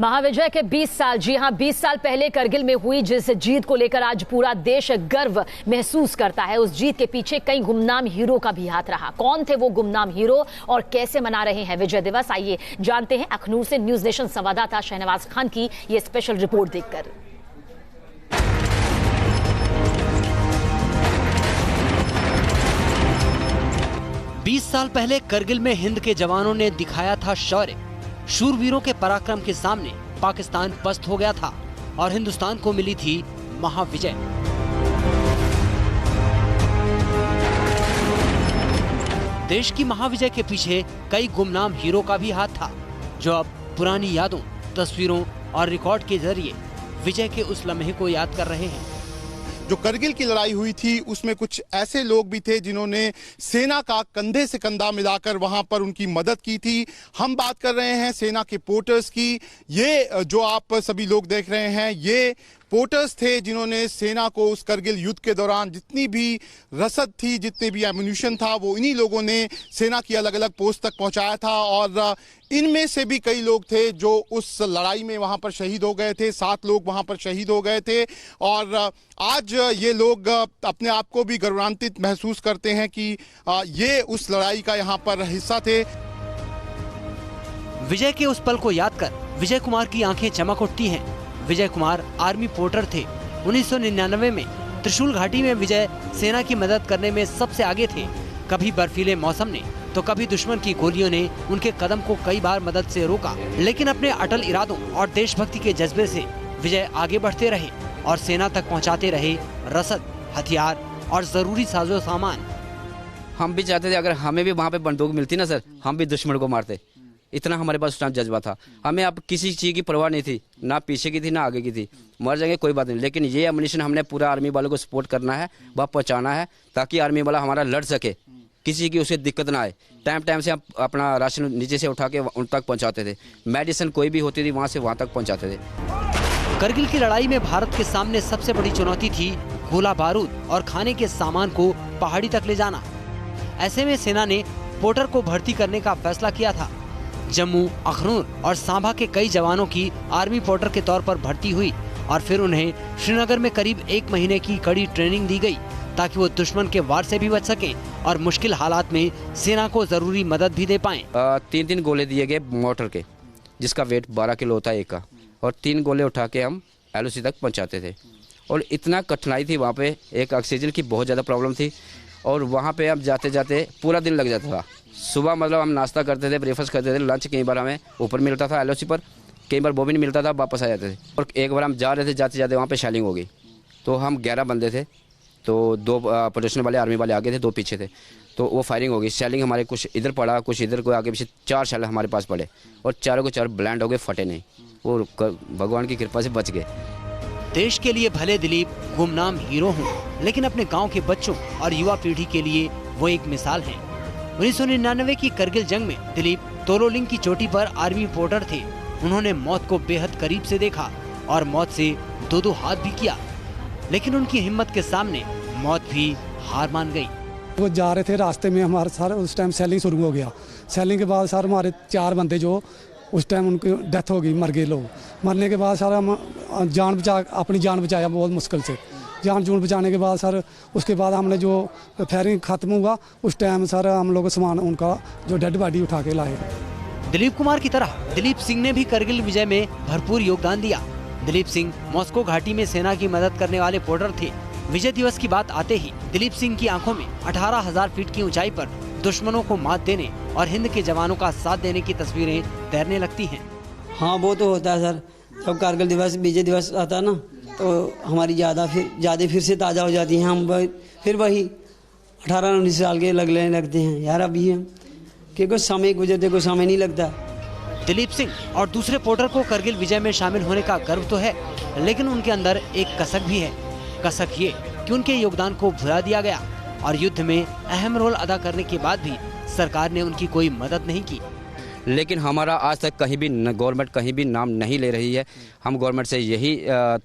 महाविजय के 20 साल, जी हां 20 साल पहले करगिल में हुई जिस जीत को लेकर आज पूरा देश गर्व महसूस करता है, उस जीत के पीछे कई गुमनाम हीरो का भी हाथ रहा। कौन थे वो गुमनाम हीरो और कैसे मना रहे हैं विजय दिवस, आइए जानते हैं अखनूर से न्यूज नेशन संवाददाता शहनवाज खान की ये स्पेशल रिपोर्ट देखकर। बीस साल पहले करगिल में हिंद के जवानों ने दिखाया था शौर्य। शूरवीरों के पराक्रम के सामने पाकिस्तान पस्त हो गया था और हिंदुस्तान को मिली थी महाविजय। देश की महाविजय के पीछे कई गुमनाम हीरो का भी हाथ था, जो अब पुरानी यादों, तस्वीरों और रिकॉर्ड के जरिए विजय के उस लम्हे को याद कर रहे हैं। जो करगिल की लड़ाई हुई थी उसमें कुछ ऐसे लोग भी थे जिन्होंने सेना का कंधे से कंधा मिलाकर वहां पर उनकी मदद की थी। हम बात कर रहे हैं सेना के पोर्टर्स की। ये जो आप सभी लोग देख रहे हैं, ये पोर्टर्स थे जिन्होंने सेना को उस करगिल युद्ध के दौरान जितनी भी रसद थी, जितने भी एम्युनिशन था, वो इन्हीं लोगों ने सेना की अलग अलग पोस्ट तक पहुंचाया था। और इनमें से भी कई लोग थे जो उस लड़ाई में वहां पर शहीद हो गए थे। 7 लोग वहां पर शहीद हो गए थे और आज ये लोग अपने आप को भी गौरवान्वित महसूस करते हैं कि ये उस लड़ाई का यहाँ पर हिस्सा थे। विजय के उस पल को याद कर विजय कुमार की आंखें चमक उठती हैं। विजय कुमार आर्मी पोर्टर थे। 1999 में त्रिशूल घाटी में विजय सेना की मदद करने में सबसे आगे थे। कभी बर्फीले मौसम ने तो कभी दुश्मन की गोलियों ने उनके कदम को कई बार मदद से रोका, लेकिन अपने अटल इरादों और देशभक्ति के जज्बे से विजय आगे बढ़ते रहे और सेना तक पहुंचाते रहे रसद, हथियार और जरूरी साजो सामान। हम भी चाहते थे अगर हमें भी वहाँ पे बंदूक मिलती ना सर, हम भी दुश्मन को मारते। इतना हमारे पास उस टाइम जज्बा था। हमें अब किसी चीज़ की परवाह नहीं थी, ना पीछे की थी ना आगे की थी। मर जाएंगे कोई बात नहीं, लेकिन ये एमुनिशन हमने पूरा आर्मी वालों को सपोर्ट करना है, वह पहुँचाना है ताकि आर्मी वाला हमारा लड़ सके, किसी की उसे दिक्कत ना आए। टाइम से हम अपना राशन नीचे से उठा के उन तक पहुँचाते थे। मेडिसिन कोई भी होती थी वहाँ से वहाँ तक पहुँचाते थे। करगिल की लड़ाई में भारत के सामने सबसे बड़ी चुनौती थी गोला बारूद और खाने के सामान को पहाड़ी तक ले जाना। ऐसे में सेना ने पोर्टर को भर्ती करने का फैसला किया था। जम्मू, अखनूर और सांभा के कई जवानों की आर्मी पोर्टर के तौर पर भर्ती हुई और फिर उन्हें श्रीनगर में करीब 1 महीने की कड़ी ट्रेनिंग दी गई ताकि वो दुश्मन के वार से भी बच सकें और मुश्किल हालात में सेना को जरूरी मदद भी दे पाएं। 3 गोले दिए गए मोटर के, जिसका वेट 12 किलो होता है एक का, और 3 गोले उठा के हम LOC तक पहुंचाते थे। और इतना कठिनाई थी वहाँ पे, एक ऑक्सीजन की बहुत ज़्यादा प्रॉब्लम थी और वहाँ पे हम जाते जाते पूरा दिन लग जाता था। सुबह मतलब हम नाश्ता करते थे, ब्रेकफास्ट करते थे, लंच कई बार हमें ऊपर मिलता था LOC पर, कई बार वो भी नहीं मिलता था, वापस आ जाते थे। और एक बार हम जा रहे थे, जाते जाते वहाँ पे शेलिंग हो गई। तो हम 11 बंदे थे, तो 2 प्रोटेक्शन वाले आर्मी वाले आगे थे, 2 पीछे थे। तो वो फायरिंग हो गई। शेलिंग हमारे कुछ इधर पड़ा, कुछ इधर, कोई आगे पीछे। 4 शेल हमारे पास पड़े और चारों के 4 ब्लैंड हो गए, फटे नहीं। वो भगवान की कृपा से बच गए। देश के लिए भले दिलीप गुमनाम हीरो हों, लेकिन अपने गांव के बच्चों और युवा पीढ़ी के लिए वो एक मिसाल हैं। 1999 की करगिल जंग में दिलीप तोलोलिंग की चोटी पर आर्मी पोर्टर थे। उन्होंने मौत को बेहद करीब से देखा और मौत से 2-2 हाथ भी किया, लेकिन उनकी हिम्मत के सामने मौत भी हार मान गई। वो जा रहे थे, रास्ते में हमारे सारे उस टाइम सेलिंग शुरू हो गया। सेलिंग के बाद सर हमारे 4 बंदे जो उस टाइम उनकी डेथ हो गई, मर गए लोग। मरने के बाद सर हम अपनी जान बचाया बहुत मुश्किल से। जान बचाने के बाद सर उसके बाद हमने जो फायरिंग खत्म हुआ उस टाइम सर हम लोग सामान उनका जो डेड बॉडी उठा के लाए। दिलीप कुमार की तरह दिलीप सिंह ने भी करगिल विजय में भरपूर योगदान दिया। दिलीप सिंह मॉस्को घाटी में सेना की मदद करने वाले पोर्टर थे। विजय दिवस की बात आते ही दिलीप सिंह की आंखों में 18,000 फीट की ऊंचाई पर दुश्मनों को मात देने और हिंद के जवानों का साथ देने की तस्वीरें तैरने लगती हैं। हाँ, वो तो होता है सर। जब कारगिल दिवस, विजय दिवस आता है ना, तो हमारी ज़्यादा फिर से ताज़ा हो जाती हैं। हम फिर वही 18-19 साल के लगने लगते हैं यार अभी हम, क्योंकि समय गुजरते कोई समय नहीं लगता। दिलीप सिंह और दूसरे पोर्टर को करगिल विजय में शामिल होने का गर्व तो है, लेकिन उनके अंदर एक कसक भी है। कसक ये कि उनके योगदान को भुला दिया गया और युद्ध में अहम रोल अदा करने के बाद भी सरकार ने उनकी कोई मदद नहीं की। लेकिन हमारा आज तक कहीं भी गवर्नमेंट कहीं भी नाम नहीं ले रही है। हम गवर्नमेंट से यही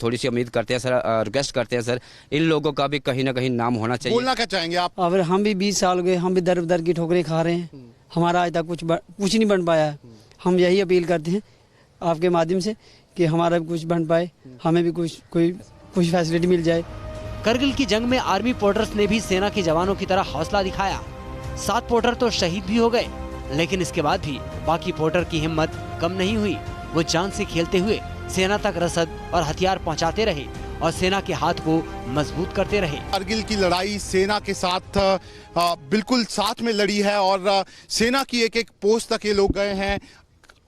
थोड़ी सी उम्मीद करते हैं सर, रिक्वेस्ट करते हैं सर, इन लोगों का भी कहीं ना कहीं नाम होना चाहिए। बोलना क्या चाहेंगे आप? अब हम भी 20 साल गए, हम भी दर की ठोकरें खा रहे हैं। हमारा आज तक कुछ नहीं बन पाया है। हम यही अपील करते हैं आपके माध्यम से कि हमारा भी कुछ बन पाए, हमें भी कुछ फैसिलिटी मिल जाए। करगिल की जंग में आर्मी पोर्टर्स ने भी सेना के जवानों की तरह हौसला दिखाया। 7 पोर्टर तो शहीद भी हो गए, लेकिन इसके बाद भी बाकी पोर्टर की हिम्मत कम नहीं हुई। वो जान से खेलते हुए सेना तक रसद और हथियार पहुंचाते रहे और सेना के हाथ को मजबूत करते रहे। कारगिल की लड़ाई सेना के साथ बिल्कुल साथ में लड़ी है और सेना की एक एक पोस्ट तक ये लोग गए हैं,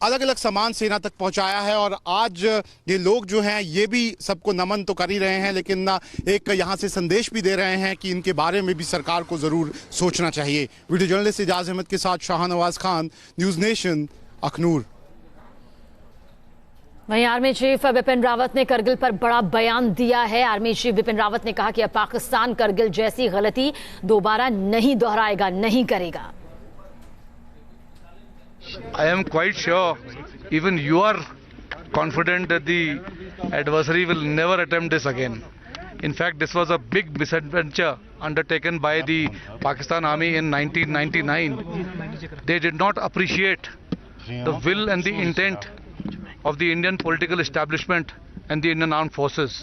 अलग अलग सामान सेना तक पहुंचाया है। और आज ये लोग जो हैं ये भी सबको नमन तो कर ही रहे हैं, लेकिन एक यहाँ से संदेश भी दे रहे हैं कि इनके बारे में भी सरकार को जरूर सोचना चाहिए। वीडियो जर्नलिस्ट एजाज अहमद के साथ शाहनवाज खान, न्यूज नेशन, अखनूर। वहीं आर्मी चीफ बिपिन रावत ने करगिल पर बड़ा बयान दिया है। आर्मी चीफ बिपिन रावत ने कहा कि अब पाकिस्तान करगिल जैसी गलती दोबारा नहीं दोहराएगा, नहीं करेगा। I am quite sure even you are confident that the adversary will never attempt this again. In fact, this was a big misadventure undertaken by the Pakistan Army in 1999. They did not appreciate the will and the intent of the Indian political establishment and the Indian armed forces,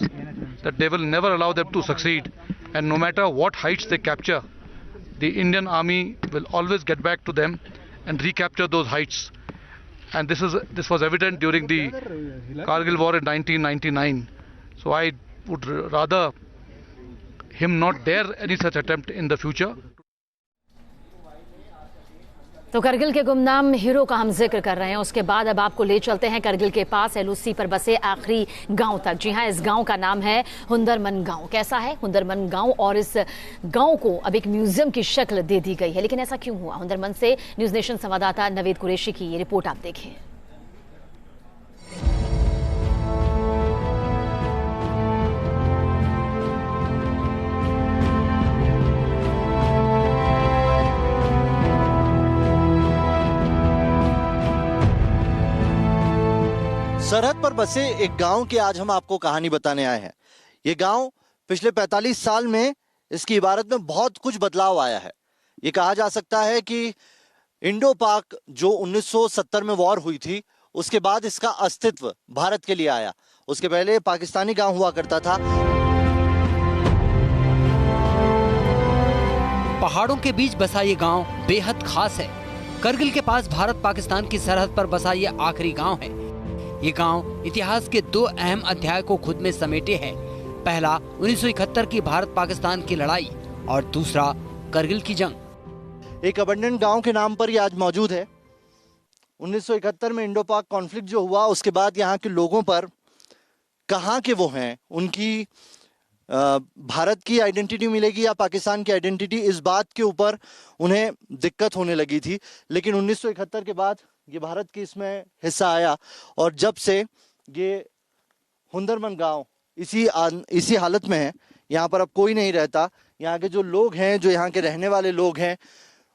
that they will never allow them to succeed, and no matter what heights they capture, the Indian army will always get back to them and recapture those heights. And this was evident during the Kargil war in 1999. So I would rather him not dare any such attempt in the future. तो करगिल के गुमनाम hero का हम जिक्र कर रहे हैं। उसके बाद अब आपको ले चलते हैं करगिल के पास LOC पर बसे आखिरी गांव तक। जी हां, इस गांव का नाम है हुंदरमन गांव। कैसा है हुंदरमन गांव, और इस गांव को अब एक म्यूजियम की शक्ल दे दी गई है। लेकिन ऐसा क्यों हुआ? हुंदरमन से न्यूज नेशन संवाददाता नवेद कुरैशी की ये रिपोर्ट आप देखें। सरहद पर बसे एक गांव की आज हम आपको कहानी बताने आए हैं। ये गांव पिछले 45 साल में इसकी इबारत में बहुत कुछ बदलाव आया है। ये कहा जा सकता है कि इंडो पाक जो 1970 में वॉर हुई थी, उसके बाद इसका अस्तित्व भारत के लिए आया। उसके पहले पाकिस्तानी गांव हुआ करता था। पहाड़ों के बीच बसा ये गांव बेहद खास है। करगिल के पास भारत पाकिस्तान की सरहद पर बसा ये आखिरी गांव है। ये गांव इतिहास के 2 अहम अध्याय को खुद में समेटे है। पहला 1971 की भारत पाकिस्तान की लड़ाई और दूसरा करगिल की जंग। एक अबंडेंट गांव के नाम पर ये आज मौजूद है। 1971 में इंडो पाक कॉन्फ्लिक्ट जो हुआ, उसके बाद यहाँ के लोगों पर कहाँ के वो हैं, उनकी भारत की आइडेंटिटी मिलेगी या पाकिस्तान की आइडेंटिटी, इस बात के ऊपर उन्हें दिक्कत होने लगी थी। लेकिन 1971 के बाद ये भारत की इसमें हिस्सा आया और जब से ये हुंदरमन गांव इसी हालत में है। यहाँ पर अब कोई नहीं रहता। यहाँ के जो लोग हैं, जो यहाँ के रहने वाले लोग हैं,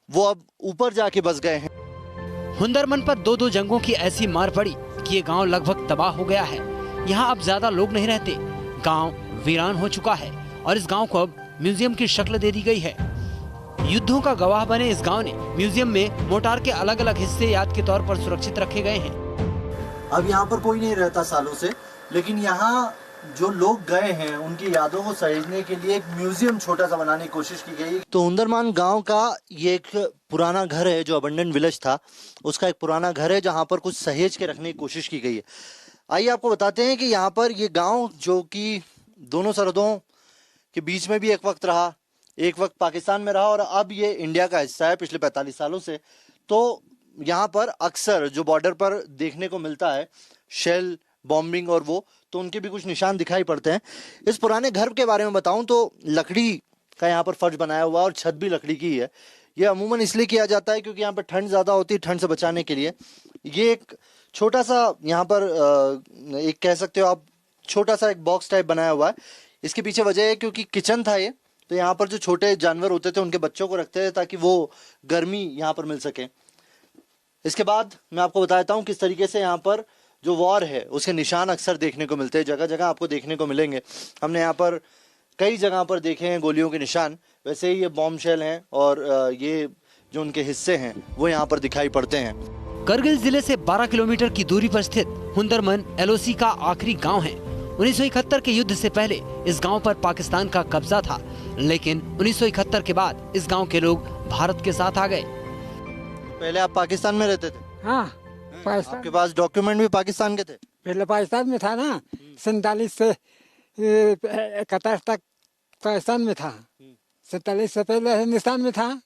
वो अब ऊपर जाके बस गए हैं। हुंदरमन पर 2 जंगों की ऐसी मार पड़ी कि ये गांव लगभग तबाह हो गया है। यहाँ अब ज्यादा लोग नहीं रहते। गांव वीरान हो चुका है और इस गांव को अब म्यूजियम की शक्ल दे दी गई है। युद्धों का गवाह बने इस गांव ने म्यूजियम में मोर्टार के अलग अलग हिस्से याद के तौर पर सुरक्षित रखे गए हैं। अब यहाँ पर कोई नहीं रहता सालों से, लेकिन यहाँ जो लोग गए हैं उनकी यादों को सहेजने के लिए एक म्यूजियम छोटा सा बनाने की कोशिश की गई। तो हुंदरमन गांव का ये एक पुराना घर है, जो अबंडेंट विलेज था उसका एक पुराना घर है, जहाँ पर कुछ सहेज के रखने की कोशिश की गई है। आइए आपको बताते हैं कि यहाँ पर ये गाँव जो कि दोनों सरहदों के बीच में भी एक वक्त रहा, एक वक्त पाकिस्तान में रहा और अब ये इंडिया का हिस्सा है पिछले 45 सालों से। तो यहाँ पर अक्सर जो बॉर्डर पर देखने को मिलता है शेल बॉम्बिंग और वो, तो उनके भी कुछ निशान दिखाई पड़ते हैं। इस पुराने घर के बारे में बताऊं तो लकड़ी का यहाँ पर फर्श बनाया हुआ और छत भी लकड़ी की है। ये अमूमन इसलिए किया जाता है क्योंकि यहाँ पर ठंड ज़्यादा होती है, ठंड से बचाने के लिए। ये एक छोटा सा यहाँ पर एक कह सकते हो आप, छोटा सा एक बॉक्स टाइप बनाया हुआ है। इसके पीछे वजह है क्योंकि किचन था ये, तो यहाँ पर जो छोटे जानवर होते थे उनके बच्चों को रखते थे ताकि वो गर्मी यहाँ पर मिल सके। इसके बाद मैं आपको बताता हूँ किस तरीके से यहाँ पर जो वॉर है उसके निशान अक्सर देखने को मिलते हैं, जगह जगह आपको देखने को मिलेंगे। हमने यहाँ पर कई जगह पर देखे हैं गोलियों के निशान। वैसे ही ये बॉम्ब शेल हैं और ये जो उनके हिस्से हैं वो यहाँ पर दिखाई पड़ते हैं। करगिल जिले से 12 किलोमीटर की दूरी पर स्थित हुंदरमन एलओसी का आखिरी गांव है। 1971 के युद्ध से पहले इस गांव पर पाकिस्तान का कब्जा था, लेकिन 1971 के बाद इस गांव के लोग भारत के साथ आ गए। पहले आप पाकिस्तान में रहते थे? हाँ, पाकिस्तान। आपके पास डॉक्यूमेंट भी पाकिस्तान के थे? पहले पाकिस्तान में था ना, 47 से 71 तक पाकिस्तान में था, 47 से पहले हिंदुस्तान में था।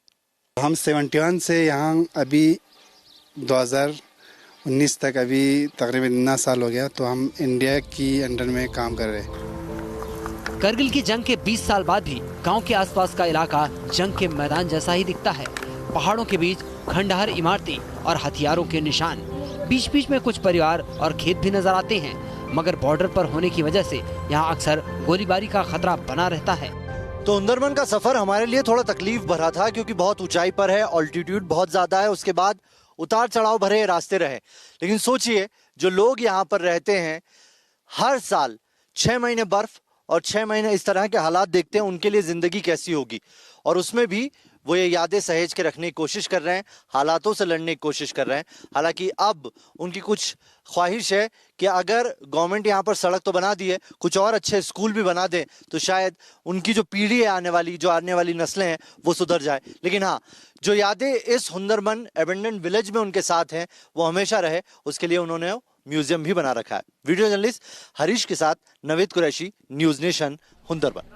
हम 71 से यहाँ अभी 2019 तक अभी तकरीबन इतना साल हो गया, तो हम इंडिया की अंडर में काम कर रहे हैं। करगिल की जंग के 20 साल बाद भी गांव के आसपास का इलाका जंग के मैदान जैसा ही दिखता है। पहाड़ों के बीच खंडहर इमारतें और हथियारों के निशान, बीच बीच में कुछ परिवार और खेत भी नजर आते हैं, मगर बॉर्डर पर होने की वजह से यहाँ अक्सर गोलीबारी का खतरा बना रहता है। तो हुंदरमन का सफर हमारे लिए थोड़ा तकलीफ भरा था, क्योंकि बहुत ऊंचाई पर है, ऑल्टीट्यूड बहुत ज्यादा है, उसके बाद उतार चढ़ाव भरे रास्ते रहे। लेकिन सोचिए, जो लोग यहाँ पर रहते हैं, हर साल 6 महीने बर्फ और 6 महीने इस तरह के हालात देखते हैं, उनके लिए जिंदगी कैसी होगी। और उसमें भी वो ये यादें सहेज के रखने की कोशिश कर रहे हैं, हालातों से लड़ने की कोशिश कर रहे हैं। हालांकि अब उनकी कुछ ख्वाहिश है कि अगर गवर्नमेंट यहाँ पर सड़क तो बना दी है, कुछ और अच्छे स्कूल भी बना दे, तो शायद उनकी जो पीढ़ी है आने वाली नस्लें हैं, वो सुधर जाए। लेकिन हाँ, जो यादें इस हुंदरमन एबेंडन्ड विलेज में उनके साथ हैं, वो हमेशा रहे, उसके लिए उन्होंने म्यूजियम भी बना रखा है। वीडियो जर्नलिस्ट हरीश के साथ नवेद कुरैशी, न्यूज नेशन, हुंदरमन।